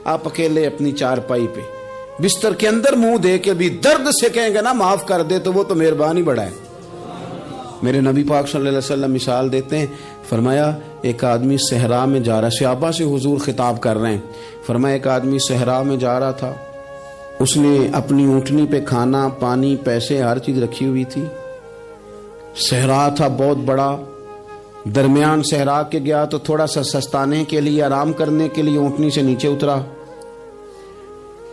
آپ اکیلے اپنی چارپائی پہ بستر کے اندر منہ دے کے بھی درد سے کہیں گے نا معاف کر دے تو وہ تو مہربانی بڑا ہے۔ میرے نبی پاک صلی اللہ علیہ وسلم مثال دیتے ہیں، فرمایا ایک آدمی صحرا میں جا رہا، صحابہ سے حضور خطاب کر رہے ہیں، فرمایا ایک آدمی صحرا میں جا رہا تھا، اس نے اپنی اونٹنی پہ کھانا پانی پیسے ہر چیز رکھی ہوئی تھی، صحرا تھا بہت بڑا، درمیان صحرا کے گیا تو تھوڑا سا سستانے کے لیے آرام کرنے کے لیے اونٹنی سے نیچے اترا۔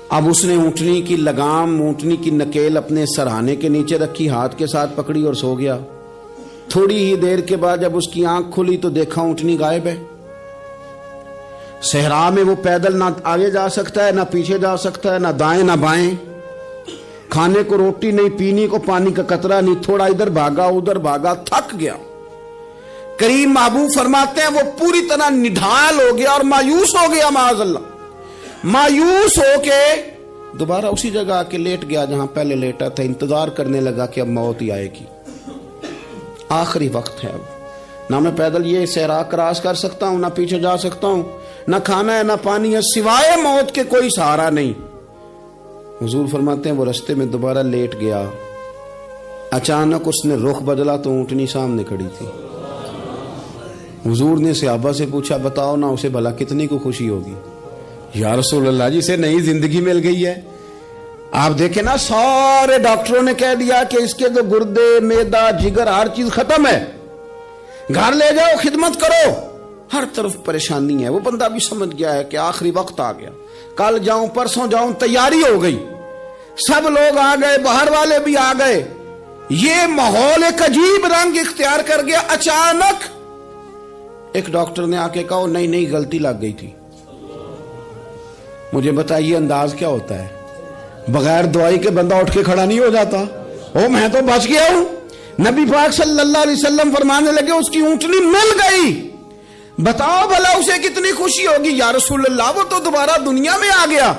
اب اس نے اونٹنی کی لگام اونٹنی کی نکیل اپنے سرہانے کے نیچے رکھی، ہاتھ کے ساتھ پکڑی اور سو گیا۔ تھوڑی ہی دیر کے بعد جب اس کی آنکھ کھلی تو دیکھا اونٹنی غائب ہے۔ صحرا میں وہ پیدل نہ آگے جا سکتا ہے نہ پیچھے جا سکتا ہے، نہ دائیں نہ بائیں، کھانے کو روٹی نہیں، پینے کو پانی کا قطرہ نہیں، تھوڑا ادھر بھاگا ادھر بھاگا، تھک گیا۔ کریم محبوب فرماتے ہیں وہ پوری طرح نڈھال ہو گیا اور مایوس ہو گیا، معاذ اللہ، مایوس ہو کے دوبارہ اسی جگہ آ کے لیٹ گیا جہاں پہلے لیٹا تھا، انتظار کرنے لگا کہ اب موت ہی آئے گی، آخری وقت ہے، اب نہ میں پیدل یہ صحرا کراس کر سکتا ہوں، نہ پیچھے جا سکتا ہوں، نہ کھانا ہے نہ پانی ہے، سوائے موت کے کوئی سہارا نہیں۔ حضور فرماتے ہیں وہ رستے میں دوبارہ لیٹ گیا، اچانک اس نے رخ بدلا تو اونٹنی سامنے کھڑی تھی۔ حضور نے صحابہ سے پوچھا بتاؤ نا اسے بھلا کتنی کو خوشی ہوگی؟ یا رسول اللہ جی سے نئی زندگی مل گئی ہے۔ آپ دیکھیں نا سارے ڈاکٹروں نے کہہ دیا کہ اس کے جو گردے معدہ جگر ہر چیز ختم ہے، گھر لے جاؤ خدمت کرو، ہر طرف پریشانی ہے۔ وہ بندہ بھی سمجھ گیا ہے کہ آخری وقت آ گیا، کل جاؤں پرسوں جاؤں، تیاری ہو گئی، سب لوگ آ گئے، باہر والے بھی آ گئے، یہ ماحول ایک عجیب رنگ اختیار کر گیا۔ اچانک ایک ڈاکٹر نے آ کے کہا نہیں نہیں غلطی لگ گئی تھی۔ مجھے بتائیے انداز کیا ہوتا ہے؟ بغیر دوائی کے بندہ اٹھ کے کھڑا نہیں ہو جاتا، او میں تو بچ گیا ہوں۔ نبی پاک صلی اللہ علیہ وسلم فرمانے لگے اس کی اونٹنی مل گئی، بتاؤ بھلا اسے کتنی خوشی ہوگی؟ یا رسول اللہ وہ تو دوبارہ دنیا میں آ گیا۔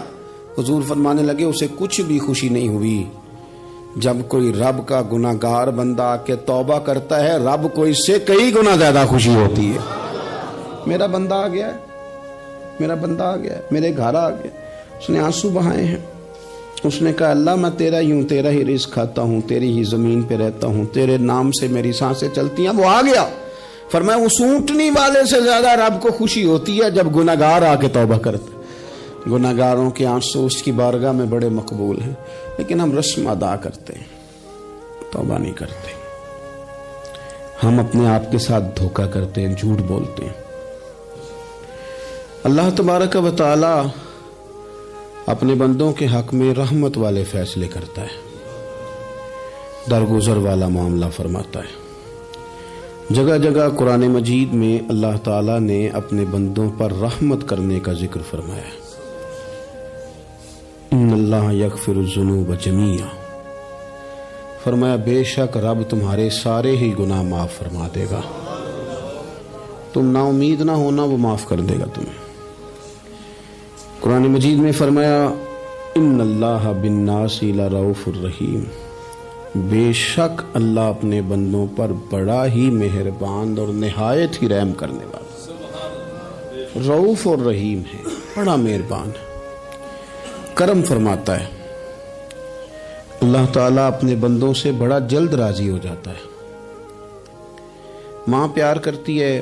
حضور فرمانے لگے اسے کچھ بھی خوشی نہیں ہوئی۔ جب کوئی رب کا گناہگار بندہ آ کے توبہ کرتا ہے، رب کو اس سے کئی گنا زیادہ خوشی ہوتی ہے۔ میرا بندہ آ گیا ہے، میرا بندہ آ گیا ہے، میرے گھر آ گیا۔ اس نے آنسو بہائے ہیں، اس نے کہا اللہ میں تیرا ہی ہوں، تیرا ہی رزق کھاتا ہوں، تیری ہی زمین پہ رہتا ہوں، تیرے نام سے میری سانسیں چلتی ہیں۔ وہ آ گیا۔ فرمایا اس اونٹنی والے سے زیادہ رب کو خوشی ہوتی ہے جب گناہگار آ کے توبہ کرتا ہے۔ گناہگاروں کے آنسو اس کی بارگاہ میں بڑے مقبول ہیں، لیکن ہم رسم ادا کرتے ہیں، توبہ نہیں کرتے۔ ہم اپنے آپ کے ساتھ دھوکہ کرتے ہیں، جھوٹ بولتے ہیں۔ اللہ تبارک و تعالی اپنے بندوں کے حق میں رحمت والے فیصلے کرتا ہے، درگزر والا معاملہ فرماتا ہے۔ جگہ جگہ قرآن مجید میں اللہ تعالیٰ نے اپنے بندوں پر رحمت کرنے کا ذکر فرمایا ہے۔ ان اللہ یغفر الذنوب جمیعا، فرمایا بے شک رب تمہارے سارے ہی گناہ معاف فرما دے گا، تم نا امید نہ ہونا، وہ معاف کر دے گا تمہیں۔ قرآن مجید میں فرمایا ان اللہ بالناس لرؤوف الرحیم، بے شک اللہ اپنے بندوں پر بڑا ہی مہربان اور نہایت ہی رحم کرنے والا، رؤوف اور رحیم ہے، بڑا مہربان ہے، کرم فرماتا ہے۔ اللہ تعالیٰ اپنے بندوں سے بڑا جلد راضی ہو جاتا ہے۔ ماں پیار کرتی ہے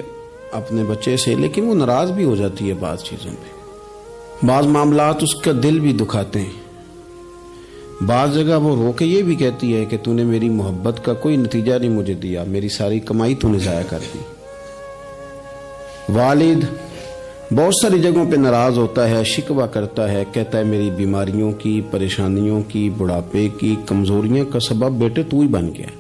اپنے بچے سے، لیکن وہ ناراض بھی ہو جاتی ہے بعض چیزوں پہ، بعض معاملات اس کا دل بھی دکھاتے ہیں، بعض جگہ وہ رو کے یہ بھی کہتی ہے کہ تو نے میری محبت کا کوئی نتیجہ نہیں مجھے دیا، میری ساری کمائی تو نے ضائع کر دی۔ والد بہت ساری جگہوں پہ ناراض ہوتا ہے، شکوہ کرتا ہے، کہتا ہے میری بیماریوں کی، پریشانیوں کی، بڑھاپے کی، کمزوریاں کا سبب بیٹے تو ہی بن گیا،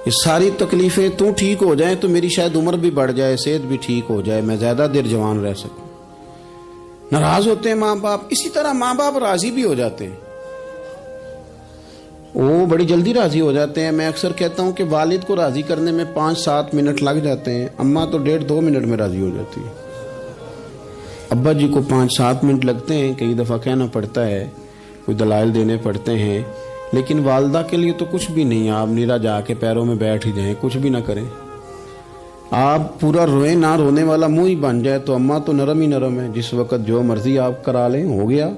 یہ ساری تکلیفیں تو ٹھیک ہو جائیں تو میری شاید عمر بھی بڑھ جائے، صحت بھی ٹھیک ہو جائے، میں زیادہ دیر جوان رہ سکوں۔ ناراض ہوتے ہیں ماں باپ، اسی طرح ماں باپ راضی بھی ہو جاتے ہیں، وہ بڑی جلدی راضی ہو جاتے ہیں۔ میں اکثر کہتا ہوں کہ والد کو راضی کرنے میں 5-7 منٹ لگ جاتے ہیں، اماں تو 1.5-2 منٹ میں راضی ہو جاتی ہے۔ ابا جی کو 5-7 منٹ لگتے ہیں، کئی دفعہ کہنا پڑتا ہے، کوئی دلائل دینے پڑتے ہیں، لیکن والدہ کے لیے تو کچھ بھی نہیں، آپ نیرا جا کے پیروں میں بیٹھ ہی جائیں، کچھ بھی نہ کریں، آپ پورا روئے نہ رونے والا منہ ہی بن جائے تو اماں تو نرم ہی نرم ہے، جس وقت جو مرضی آپ کرا لیں ہو گیا۔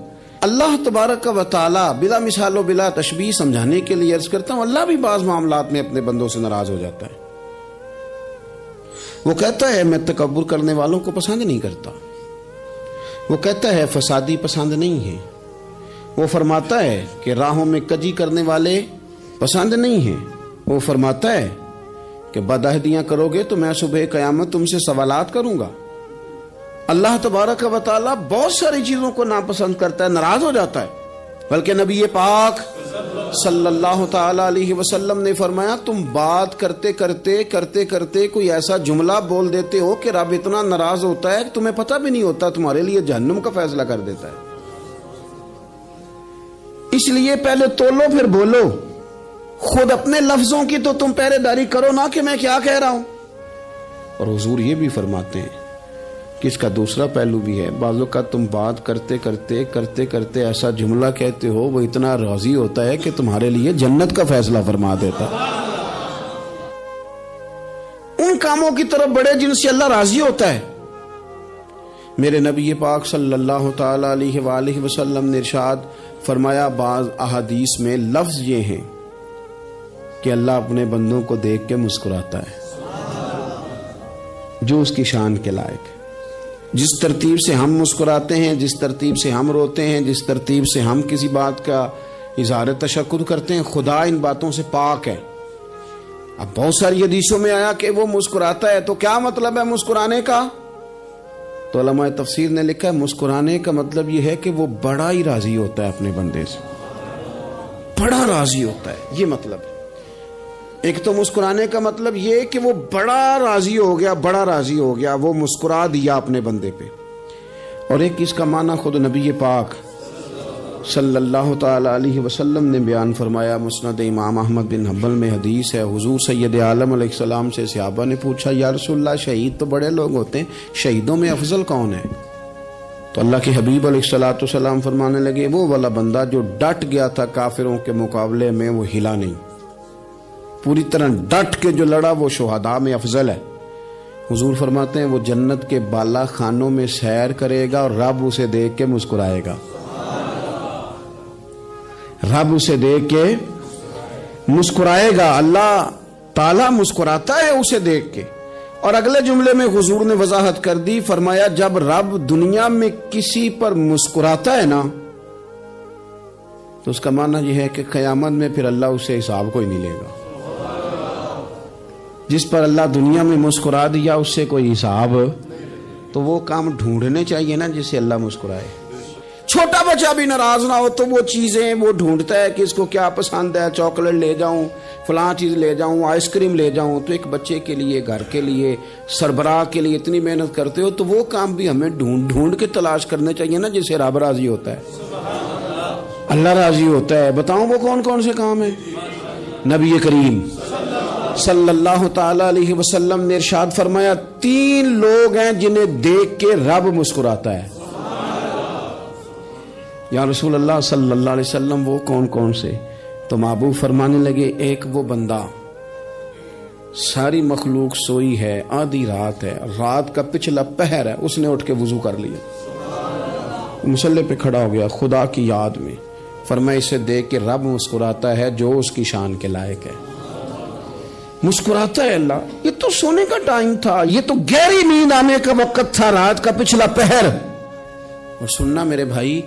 اللہ تبارک و تعالی بلا مثال و بلا تشبیہ سمجھانے کے لیے عرض کرتا ہوں، اللہ بھی بعض معاملات میں اپنے بندوں سے ناراض ہو جاتا ہے۔ وہ کہتا ہے میں تکبر کرنے والوں کو پسند نہیں کرتا، وہ کہتا ہے فسادی پسند نہیں ہے، وہ فرماتا ہے کہ راہوں میں کجی کرنے والے پسند نہیں ہیں، وہ فرماتا ہے کہ بدعہدیاں کرو گے تو میں صبح قیامت تم سے سوالات کروں گا۔ اللہ تبارک و تعالیٰ بہت ساری چیزوں کو ناپسند کرتا ہے، ناراض ہو جاتا ہے، بلکہ نبی پاک صلی اللہ تعالی علیہ وسلم نے فرمایا تم بات کرتے کرتے کوئی ایسا جملہ بول دیتے ہو کہ رب اتنا ناراض ہوتا ہے کہ تمہیں پتہ بھی نہیں ہوتا، تمہارے لیے جہنم کا فیصلہ کر دیتا ہے۔ اس لیے پہلے تولو پھر بولو، خود اپنے لفظوں کی تو تم پہرے داری کرو نا کہ میں کیا کہہ رہا ہوں۔ اور حضور یہ بھی فرماتے ہیں کہ اس کا دوسرا پہلو بھی ہے، بعض اوقات تم بات کرتے ایسا جملہ کہتے ہو وہ اتنا راضی ہوتا ہے کہ تمہارے لیے جنت کا فیصلہ فرما دیتا ہے۔ ان کاموں کی طرف بڑے جن سے اللہ راضی ہوتا ہے۔ میرے نبی پاک صلی اللہ تعالی علیہ وآلہ وسلم نے ارشاد فرمایا، بعض احادیث میں لفظ یہ ہیں کہ اللہ اپنے بندوں کو دیکھ کے مسکراتا ہے جو اس کی شان کے لائق ہے۔ جس ترتیب سے ہم مسکراتے ہیں، جس ترتیب سے ہم روتے ہیں، جس ترتیب سے ہم کسی بات کا اظہار تشکر کرتے ہیں، خدا ان باتوں سے پاک ہے۔ اب بہت ساری حدیثوں میں آیا کہ وہ مسکراتا ہے، تو کیا مطلب ہے مسکرانے کا؟ تو علماء تفسیر نے لکھا ہے مسکرانے کا مطلب یہ ہے کہ وہ بڑا ہی راضی ہوتا ہے اپنے بندے سے، بڑا راضی ہوتا ہے، یہ مطلب ہے۔ ایک تو مسکرانے کا مطلب یہ کہ وہ بڑا راضی ہو گیا، وہ مسکرا دیا اپنے بندے پہ۔ اور ایک اس کا معنی خود نبی پاک صلی اللہ تعالی علیہ وسلم نے بیان فرمایا، مسند امام احمد بن حنبل میں حدیث ہے، حضور سید عالم علیہ السلام سے صحابہ نے پوچھا یا رسول اللہ شہید تو بڑے لوگ ہوتے ہیں، شہیدوں میں افضل کون ہے؟ تو اللہ کے حبیب علیہ السلام فرمانے لگے وہ والا بندہ جو ڈٹ گیا تھا کافروں کے مقابلے میں، وہ ہلا نہیں، پوری طرح ڈٹ کے جو لڑا وہ شہداء میں افضل ہے۔ حضور فرماتے ہیں وہ جنت کے بالا خانوں میں سیر کرے گا اور رب اسے دیکھ کے مسکرائے گا، رب اسے دیکھ کے مسکرائے گا، اللہ تعالیٰ مسکراتا ہے اسے دیکھ کے۔ اور اگلے جملے میں حضور نے وضاحت کر دی، فرمایا جب رب دنیا میں کسی پر مسکراتا ہے نا تو اس کا معنی یہ ہے کہ قیامت میں پھر اللہ اسے حساب کوئی نہیں لے گا۔ جس پر اللہ دنیا میں مسکرا دیا اس سے کوئی حساب، تو وہ کام ڈھونڈنے چاہیے نا جس سے اللہ مسکرائے۔ چھوٹا بچہ بھی ناراض نہ ہو تو وہ چیزیں وہ ڈھونڈتا ہے کہ اس کو کیا پسند ہے، چاکلیٹ لے جاؤں، فلاں چیز لے جاؤں، آئس کریم لے جاؤں۔ تو ایک بچے کے لیے، گھر کے لیے، سربراہ کے لیے اتنی محنت کرتے ہو تو وہ کام بھی ہمیں ڈھونڈ کے تلاش کرنے چاہیے نا جس سے رب راضی ہوتا ہے، اللہ راضی ہوتا ہے۔ بتاؤں وہ کون کون سے کام ہیں؟ نبی کریم صلی اللہ تعالی علیہ وسلم نے ارشاد فرمایا 3 لوگ ہیں جنہیں دیکھ کے رب مسکراتا ہے۔ یا رسول اللہ صلی اللہ علیہ وسلم وہ کون کون سے؟ تو محبوب فرمانے لگے ایک وہ بندہ ساری مخلوق سوئی ہے، آدھی رات ہے، رات کا پچھلا پہر ہے، اس نے اٹھ کے وضو کر لیا، مصلی پہ کھڑا ہو گیا خدا کی یاد میں، فرمایا اسے دیکھ کے رب مسکراتا ہے جو اس کی شان کے لائق ہے۔ مسکراتا ہے اللہ۔ یہ تو سونے کا ٹائم تھا، یہ تو گہری نیند آنے کا وقت تھا، رات کا پچھلا پہر۔ اور سننا میرے بھائی،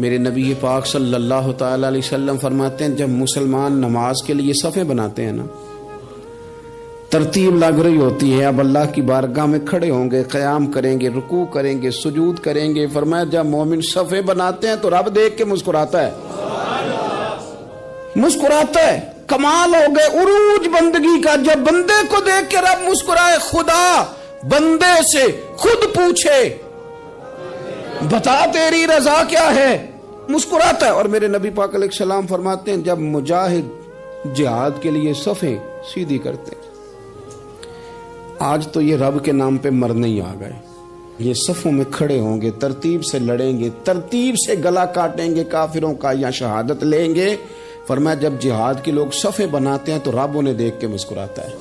میرے نبی پاک صلی اللہ تعالی علیہ وسلم فرماتے ہیں جب مسلمان نماز کے لیے صفیں بناتے ہیں نا، ترتیب لگ رہی ہوتی ہے، اب اللہ کی بارگاہ میں کھڑے ہوں گے، قیام کریں گے، رکوع کریں گے، سجود کریں گے، فرمایا جب مومن صفیں بناتے ہیں تو رب دیکھ کے مسکراتا ہے، مسکراتا ہے۔ کمال ہو گئے عروج بندگی کا، جب بندے کو دیکھ کے رب مسکرائے۔ خدا بندے سے خود پوچھے بتا تیری رضا کیا ہے، مسکراتا ہے۔ اور میرے نبی پاک علیہ السلام فرماتے ہیں جب مجاہد جہاد کے لیے صفیں سیدھی کرتے ہیں، آج تو یہ رب کے نام پہ مرنے ہی آ گئے، یہ صفوں میں کھڑے ہوں گے، ترتیب سے لڑیں گے، ترتیب سے گلا کاٹیں گے کافروں کا یا شہادت لیں گے۔ فرمایا جب جہاد کے لوگ صفیں بناتے ہیں تو رب انہیں دیکھ کے مسکراتا ہے۔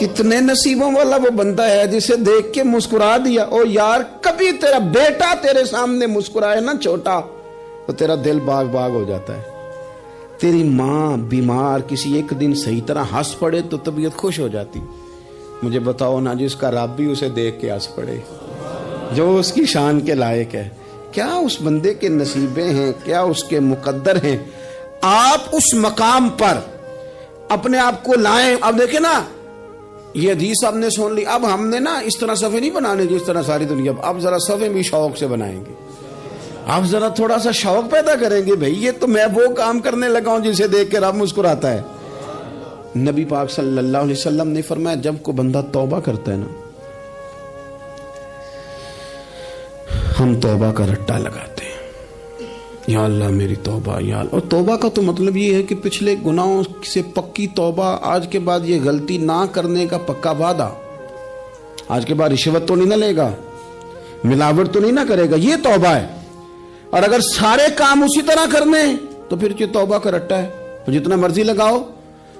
کتنے نصیبوں والا وہ بندہ ہے جسے دیکھ کے مسکرا دیا. او یار, کبھی تیرا بیٹا تیرے سامنے مسکرائے نا چھوٹا, تو تیرا دل باغ باغ ہو جاتا ہے. تیری ماں بیمار کسی ایک دن صحیح طرح ہنس پڑے تو طبیعت خوش ہو جاتی. مجھے بتاؤ نا, جس کا رب بھی اسے دیکھ کے ہنس پڑے, جو اس کی شان کے لائق ہے. کیا اس بندے کے نصیبے ہیں, کیا اس کے مقدر ہیں. آپ اس مقام پر اپنے آپ کو لائیں. اب دیکھیں نا, یہ حدیث آپ نے سن لی, اب ہم نے نا اس طرح صفحے نہیں بنانے جس طرح ساری دنیا. اب ذرا صفحے بھی شوق سے بنائیں گے. آپ ذرا تھوڑا سا شوق پیدا کریں گے. بھئی یہ تو میں وہ کام کرنے لگا ہوں جسے دیکھ کے رب مسکراتا ہے. نبی پاک صلی اللہ علیہ وسلم نے فرمایا, جب کوئی بندہ توبہ کرتا ہے نا, ہم توبہ کا رٹا لگاتے ہیں, یا اللہ میری توبہ, یا اللہ. اور توبہ کا تو مطلب یہ ہے کہ پچھلے گناہوں سے پکی توبہ, آج کے بعد یہ غلطی نہ کرنے کا پکا وعدہ. آج کے بعد رشوت تو نہیں نہ لے گا, ملاوٹ تو نہیں نہ کرے گا, یہ توبہ ہے. اور اگر سارے کام اسی طرح کرنے تو پھر یہ توبہ کا رٹا ہے, تو جتنا مرضی لگاؤ.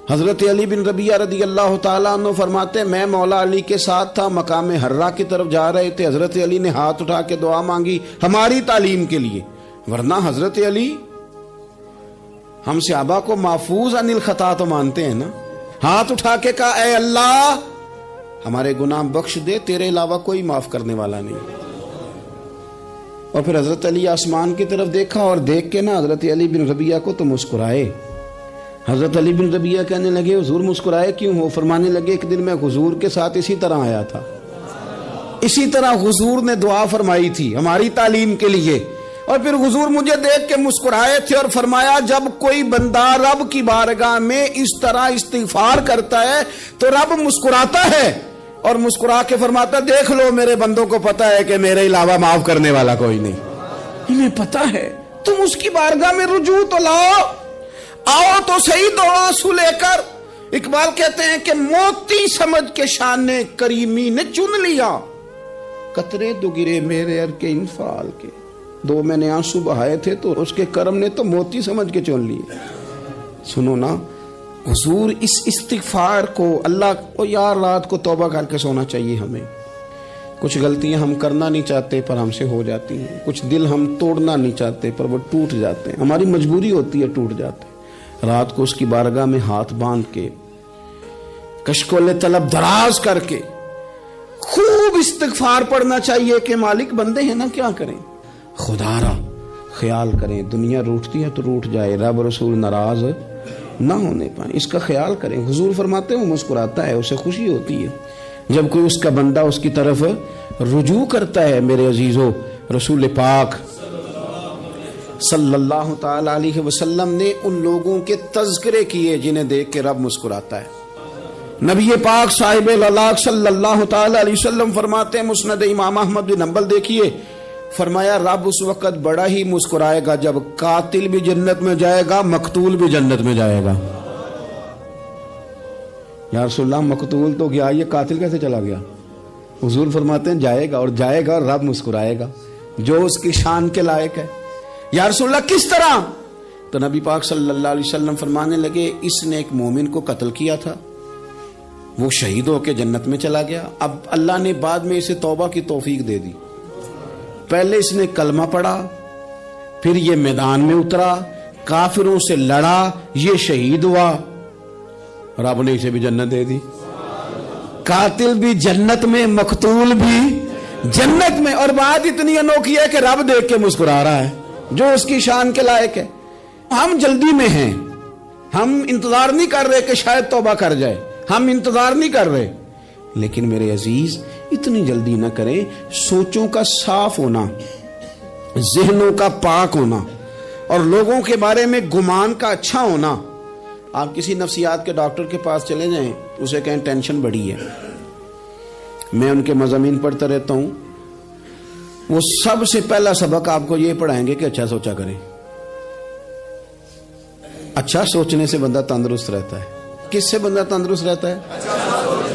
حضرت علی بن ربیعہ رضی اللہ تعالیٰ عنہ فرماتے, میں مولا علی کے ساتھ تھا, مقام حرہ کی طرف جا رہے تھے. حضرت علی نے ہاتھ اٹھا کے دعا مانگی ہماری تعلیم کے لیے, ورنہ حضرت علی ہم صحابہ کو محفوظ عن الخطا تو مانتے ہیں نا. ہاتھ اٹھا کے کہا, اے اللہ ہمارے گناہ بخش دے, تیرے علاوہ کوئی معاف کرنے والا نہیں. اور پھر حضرت علی آسمان کی طرف دیکھا, اور دیکھ کے نا حضرت علی بن ربیعہ کو تو مسکرائے. حضرت علی بن ربیعہ کہنے لگے, حضور مسکرائے کیوں ہو؟ فرمانے لگے, ایک دن میں حضور کے ساتھ اسی طرح آیا تھا, اسی طرح حضور نے دعا فرمائی تھی ہماری تعلیم کے لیے, اور پھر حضور مجھے دیکھ کے مسکرائے تھے اور فرمایا, جب کوئی بندہ رب کی بارگاہ میں اس طرح استغفار کرتا ہے تو رب مسکراتا ہے, اور مسکرا کے فرماتا, دیکھ لو میرے بندوں کو پتا ہے کہ میرے علاوہ معاف کرنے والا کوئی نہیں. انہیں پتا ہے, تم اس کی بارگاہ میں رجوع تو لاؤ, آؤ تو صحیح دو آنسو لے کر. اقبال کہتے ہیں کہ موتی سمجھ کے شان کریمی نے چن لیا, قطرے دو گرے میرے ار کے انفال کے. دو میں نے آنسو بہائے تھے تو اس کے کرم نے تو موتی سمجھ کے چن لیے. سنو نا, حضور اس استغفار کو, اللہ کو یار رات کو توبہ کر کے سونا چاہیے ہمیں. کچھ غلطیاں ہم کرنا نہیں چاہتے پر ہم سے ہو جاتی ہیں, کچھ دل ہم توڑنا نہیں چاہتے پر وہ ٹوٹ جاتے ہیں, ہماری مجبوری ہوتی ہے ٹوٹ جاتے ہیں. رات کو اس کی بارگاہ میں ہاتھ باندھ کے, کشکول طلب دراز کر کے خوب استغفار پڑھنا چاہیے کہ مالک بندے ہیں نا, کیا کریں, خدا را خیال کریں, دنیا روٹتی ہے تو روٹ جائے, رب رسول ناراض نہ ہونے پائیں, اس کا خیال کریں. حضور فرماتے ہیں وہ مسکراتا ہے, اسے خوشی ہوتی ہے جب کوئی اس کا بندہ اس کی طرف رجوع کرتا ہے. میرے عزیزو, رسول پاک صلی اللہ تعالی علیہ وسلم نے ان لوگوں کے تذکرے کیے جنہیں دیکھ کے رب مسکراتا ہے. نبی پاک صاحب الاخلاق صلی اللہ تعالی علیہ وسلم فرماتے ہیں, مسند امام احمد بن حنبل دیکھیے, فرمایا رب اس وقت بڑا ہی مسکرائے گا جب قاتل بھی جنت میں جائے گا, مقتول بھی جنت میں جائے گا. یا رسول اللہ مقتول تو گیا, یہ قاتل کیسے چلا گیا؟ حضور فرماتے ہیں جائے گا, اور جائے گا اور رب مسکرائے گا, جو اس کی شان کے لائق ہے. یا رسول اللہ کس طرح؟ تو نبی پاک صلی اللہ علیہ وسلم فرمانے لگے, اس نے ایک مومن کو قتل کیا تھا, وہ شہید ہو کے جنت میں چلا گیا. اب اللہ نے بعد میں اسے توبہ کی توفیق دے دی. پہلے اس نے کلمہ پڑھا, پھر یہ میدان میں اترا, کافروں سے لڑا, یہ شہید ہوا, رب نے اسے بھی جنت دے دی. قاتل بھی جنت میں, مقتول بھی جنت میں. اور بات اتنی انوکھی ہے کہ رب دیکھ کے مسکرا رہا ہے, جو اس کی شان کے لائق ہے. ہم جلدی میں ہیں, ہم انتظار نہیں کر رہے کہ شاید توبہ کر جائے, ہم انتظار نہیں کر رہے. لیکن میرے عزیز, اتنی جلدی نہ کریں. سوچوں کا صاف ہونا, ذہنوں کا پاک ہونا, اور لوگوں کے بارے میں گمان کا اچھا ہونا. آپ کسی نفسیات کے ڈاکٹر کے پاس چلے جائیں, اسے کہیں ٹینشن بڑی ہے. میں ان کے مضامین پڑھتا رہتا ہوں, وہ سب سے پہلا سبق آپ کو یہ پڑھائیں گے کہ اچھا سوچا کریں. اچھا سوچنے سے بندہ تندرست رہتا ہے. کس سے بندہ تندرست رہتا ہے؟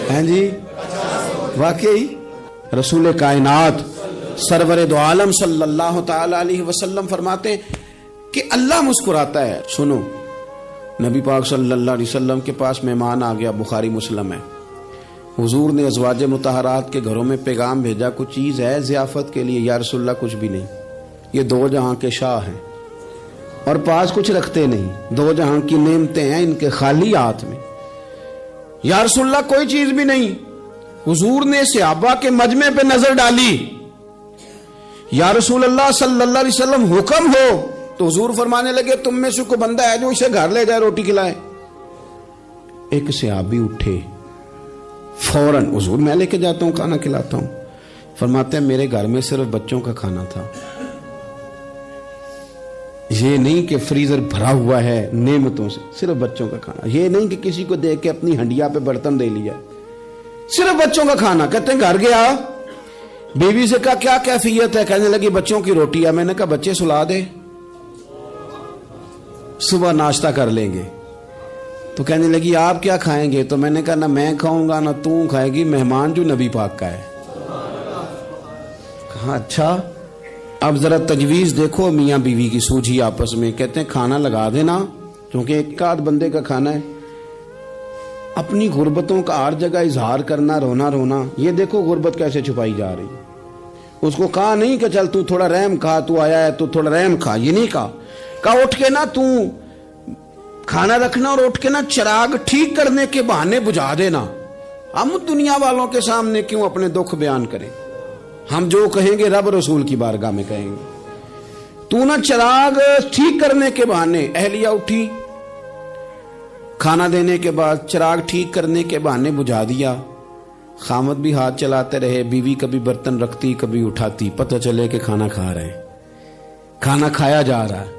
ہیں جی, واقعی رسول کائنات سرور دو عالم صلی اللہ تعالی علیہ وسلم فرماتے ہیں کہ اللہ مسکراتا ہے. سنو, نبی پاک صلی اللہ علیہ وسلم کے پاس مہمان آ گیا, بخاری مسلم ہے. حضور نے ازواج مطہرات کے گھروں میں پیغام بھیجا کچھ چیز ہے ضیافت کے لیے؟ یا رسول اللہ کچھ بھی نہیں، یہ دو جہاں کے شاہ ہیں اور پاس کچھ رکھتے نہیں، دو جہاں کی نعمتیں ہیں ان کے خالی ہاتھ میں۔ یا رسول اللہ کوئی چیز بھی نہیں۔ حضور نے صحابہ کے مجمع پہ نظر ڈالی، یا رسول اللہ صلی اللہ علیہ وسلم حکم ہو، تو حضور فرمانے لگے تم میں سے کوئی بندہ ہے جو اسے گھر لے جائے روٹی کھلائے؟ ایک صحابی اٹھے فوراً، حضور میں لے کے جاتا ہوں کھانا کھلاتا ہوں۔ فرماتے ہیں میرے گھر میں صرف بچوں کا کھانا تھا، یہ نہیں کہ فریزر بھرا ہوا ہے نعمتوں سے، صرف بچوں کا کھانا، یہ نہیں کہ کسی کو دیکھ کے اپنی ہنڈیا پہ برتن دے لیا، صرف بچوں کا کھانا۔ کہتے ہیں گھر گیا، بیوی سے کہا کیا کیفیت ہے؟ کہنے لگی بچوں کی روٹی ہے۔ میں نے کہا بچے سلا دے، صبح ناشتہ کر لیں گے۔ تو کہنے لگی آپ کیا کھائیں گے؟ تو میں نے کہا نہ میں کھاؤں گا نہ تو کھائے گی، مہمان جو نبی پاک کا ہے۔ کہا اچھا، اب ذرا تجویز دیکھو میاں بیوی کی سوجھی آپس میں۔ کہتے ہیں کھانا لگا دینا، کیونکہ ایک آدھ بندے کا کھانا ہے۔ اپنی غربتوں کا ہر جگہ اظہار کرنا، رونا رونا، یہ دیکھو غربت کیسے چھپائی جا رہی۔ اس کو کہا نہیں کہ چل تو تھوڑا رحم کھا، تو آیا ہے تو تھوڑا رحم کھا، یہ نہیں کہا۔ کہا اٹھ کے نا تو کھانا رکھنا اور اٹھ کے نا چراغ ٹھیک کرنے کے بہانے بجھا دینا۔ ہم دنیا والوں کے سامنے کیوں اپنے دکھ بیان کریں؟ ہم جو کہیں گے رب رسول کی بارگاہ میں کہیں گے۔ تو نا چراغ ٹھیک کرنے کے بہانے، اہلیہ اٹھی، کھانا دینے کے بعد چراغ ٹھیک کرنے کے بہانے بجھا دیا۔ خامد بھی ہاتھ چلاتے رہے، بیوی کبھی برتن رکھتی کبھی اٹھاتی، پتہ چلے کہ کھانا کھا رہے ہیں، کھانا کھایا جا رہا ہے۔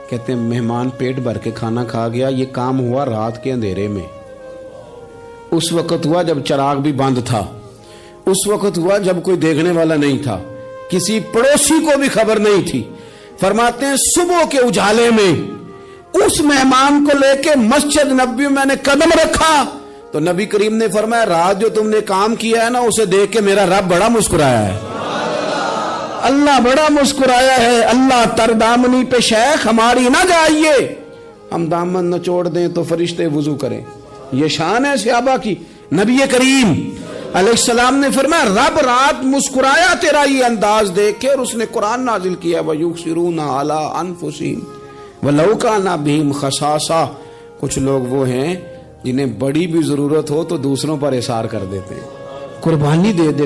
کہتے ہیں مہمان پیٹ بھر کے کھانا کھا گیا۔ یہ کام ہوا رات کے اندھیرے میں، اس وقت ہوا جب چراغ بھی بند تھا، اس وقت ہوا جب کوئی دیکھنے والا نہیں تھا، کسی پڑوسی کو بھی خبر نہیں تھی۔ فرماتے ہیں صبح کے اجالے میں اس مہمان کو لے کے مسجد نبوی میں نے قدم رکھا تو نبی کریم نے فرمایا رات جو تم نے کام کیا ہے نا اسے دیکھ کے میرا رب بڑا مسکرایا ہے، اللہ بڑا مسکرایا ہے۔ اللہ تر دامنی پہ شیخ ہماری نہ جائیے، ہم دامن نہ چھوڑ دیں تو فرشتے وضو کریں۔ یہ شان ہے صحابہ کی۔ نبی کریم علیہ السلام نے فرمایا رب رات مسکرایا تیرا یہ انداز دیکھ کے، اور اس نے قرآن نازل کیا وَيُؤْثِرُونَ عَلَىٰ أَنفُسِهِمْ وَلَوْ كَانَ بِهِمْ خَصَاصَةٌ۔ کچھ لوگ وہ ہیں جنہیں بڑی بھی ضرورت ہو تو دوسروں پر اثار کر دیتے ہیں، قربانی دے دیتے